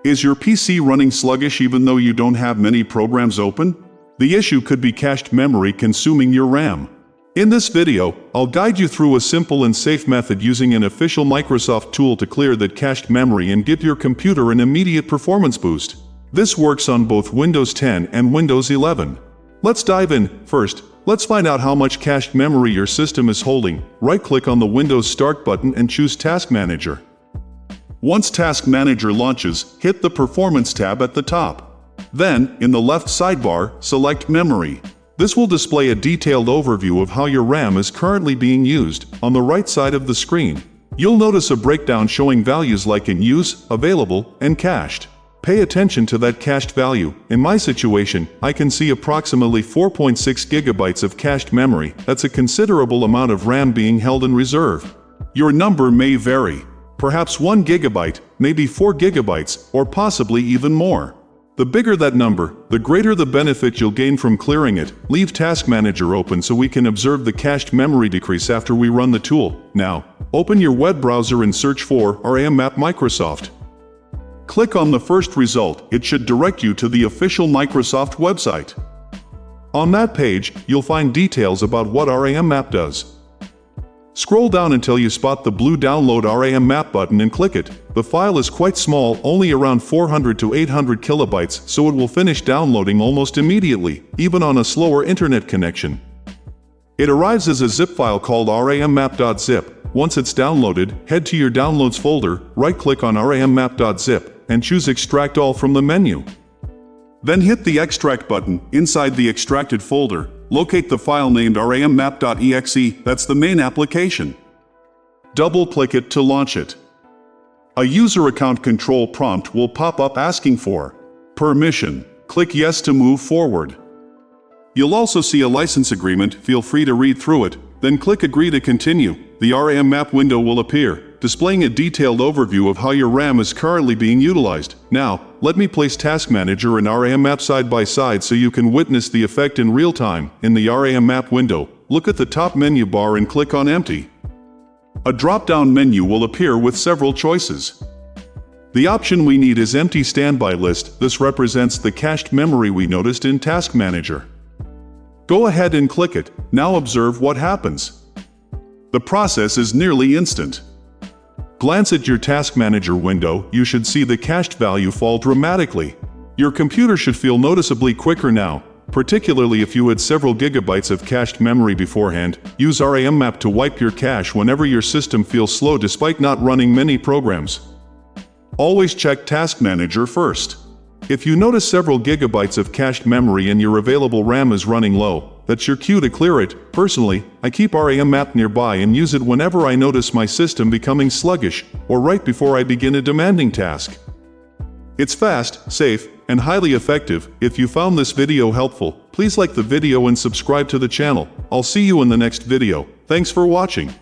Is your PC running sluggish even though you don't have many programs open? The issue could be cached memory consuming your RAM. In this video, I'll guide you through a simple and safe method using an official Microsoft tool to clear that cached memory and give your computer an immediate performance boost. This works on both Windows 10 and Windows 11. Let's dive in. First, let's find out how much cached memory your system is holding. Right-click on the Windows Start button and choose Task Manager. Once Task Manager launches, hit the Performance tab at the top. Then, in the left sidebar, select Memory. This will display a detailed overview of how your RAM is currently being used. On the right side of the screen, you'll notice a breakdown showing values like in use, available, and cached. Pay attention to that cached value. In my situation, I can see approximately 4.6 gigabytes of cached memory. That's a considerable amount of RAM being held in reserve. Your number may vary. Perhaps 1 gigabyte, maybe 4 gigabytes, or possibly even more. The bigger that number, the greater the benefit you'll gain from clearing it. Leave Task Manager open so we can observe the cached memory decrease after we run the tool. Now, open your web browser and search for RAMMap Microsoft. Click on the first result. It should direct you to the official Microsoft website. On that page, you'll find details about what RAMMap does. Scroll down until you spot the blue Download RAMMap button and click it. The file is quite small, only around 400 to 800 kilobytes, so it will finish downloading almost immediately, even on a slower internet connection. It arrives as a zip file called rammap.zip. Once it's downloaded, head to your Downloads folder, right-click on rammap.zip, and choose Extract All from the menu. Then hit the Extract button. Inside the extracted folder, locate the file named rammap.exe, that's the main application. Double-click it to launch it. A user account control prompt will pop up asking for permission. Click Yes to move forward. You'll also see a license agreement. Feel free to read through it, then click Agree to continue. The RAMMap window will appear, displaying a detailed overview of how your RAM is currently being utilized. Now, let me place Task Manager and RAMMap side by side so you can witness the effect in real time. In the RAMMap window, look at the top menu bar and click on Empty. A drop-down menu will appear with several choices. The option we need is Empty Standby List. This represents the cached memory we noticed in Task Manager. Go ahead and click it. Now observe what happens. The process is nearly instant. Glance at your Task Manager window, you should see the cached value fall dramatically. Your computer should feel noticeably quicker now, particularly if you had several gigabytes of cached memory beforehand. Use RAMMap to wipe your cache whenever your system feels slow despite not running many programs. Always check Task Manager first. If you notice several gigabytes of cached memory and your available RAM is running low, that's your cue to clear it. Personally, I keep RAMMap nearby and use it whenever I notice my system becoming sluggish, or right before I begin a demanding task. It's fast, safe, and highly effective. If you found this video helpful, please like the video and subscribe to the channel. I'll see you in the next video. Thanks for watching.